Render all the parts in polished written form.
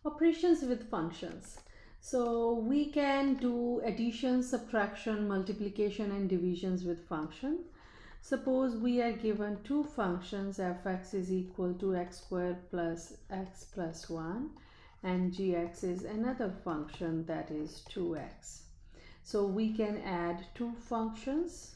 Operations with functions. So we can do addition, subtraction, multiplication and divisions with function. Suppose we are given two functions, fx is equal to x squared plus x plus 1 and gx is another function that is 2x. So we can add two functions.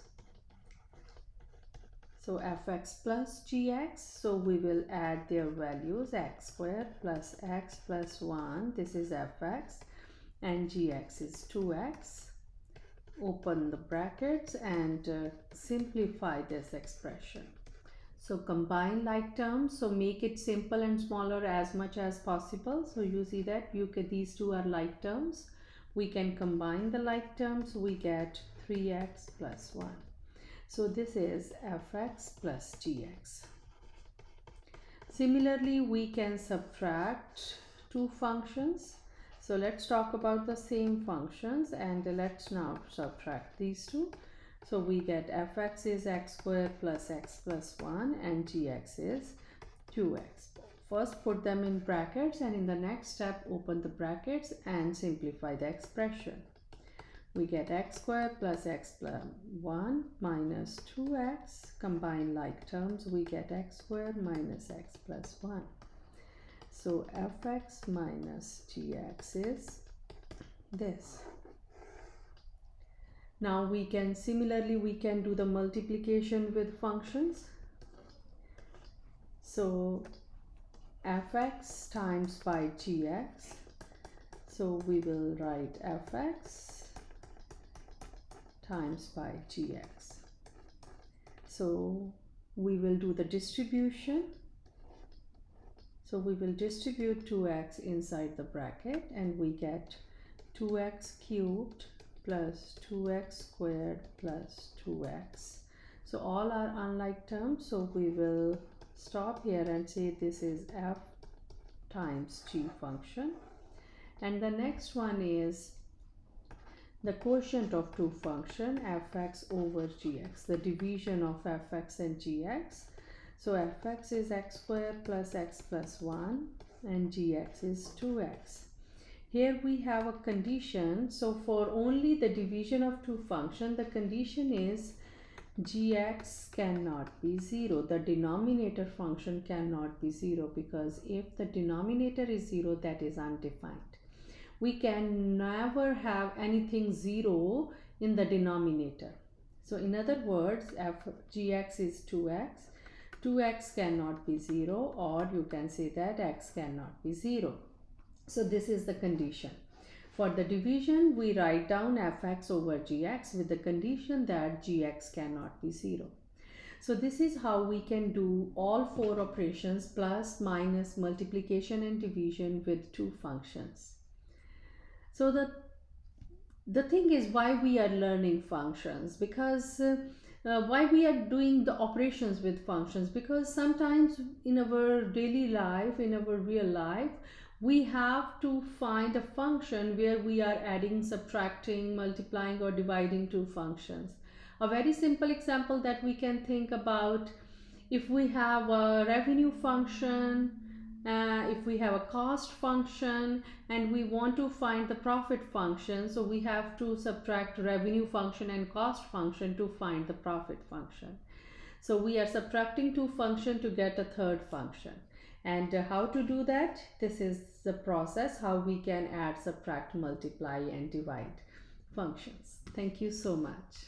So fx plus gx, so we will add their values, x squared plus x plus 1, this is fx, and gx is 2x. Open the brackets and simplify this expression. So combine like terms, so make it simple and smaller as much as possible. So you see that these two are like terms. We can combine the like terms, we get 3x plus 1. So this is fx plus gx. Similarly, we can subtract two functions. So let's talk about the same functions and let's now subtract these two. So we get fx is x squared plus x plus 1 and gx is 2x. First put them in brackets and in the next step open the brackets and simplify the expression. We get x squared plus x plus 1 minus 2x. Combine like terms, we get x squared minus x plus 1. So fx minus gx is this. Now we can do the multiplication with functions. So fx times by gx. So we will write fx times by gx. So we will do the distribution. So we will distribute 2x inside the bracket and we get 2x cubed plus 2x squared plus 2x. So all are unlike terms, so we will stop here and say this is f times g function. And the next one is the quotient of two function, fx over gx, the division of fx and gx. So fx is x squared plus x plus 1 and gx is 2x. Here we have a condition. So for only the division of two function, the condition is gx cannot be 0. The denominator function cannot be 0 because if the denominator is 0, that is undefined. We can never have anything 0 in the denominator. So in other words, gx is 2x. 2x cannot be 0, or you can say that x cannot be 0. So this is the condition. For the division, we write down fx over gx with the condition that gx cannot be 0. So this is how we can do all four operations, plus, minus, multiplication and division with two functions. So the thing is why we are learning functions, because why we are doing the operations with functions, because sometimes in our daily life, in our real life, we have to find a function where we are adding, subtracting, multiplying or dividing two functions. A very simple example that we can think about, if we have a revenue function, if we have a cost function and we want to find the profit function, so we have to subtract revenue function and cost function to find the profit function. So we are subtracting two functions to get a third function. And how to do that? This is the process how we can add, subtract, multiply and divide functions. Thank you so much.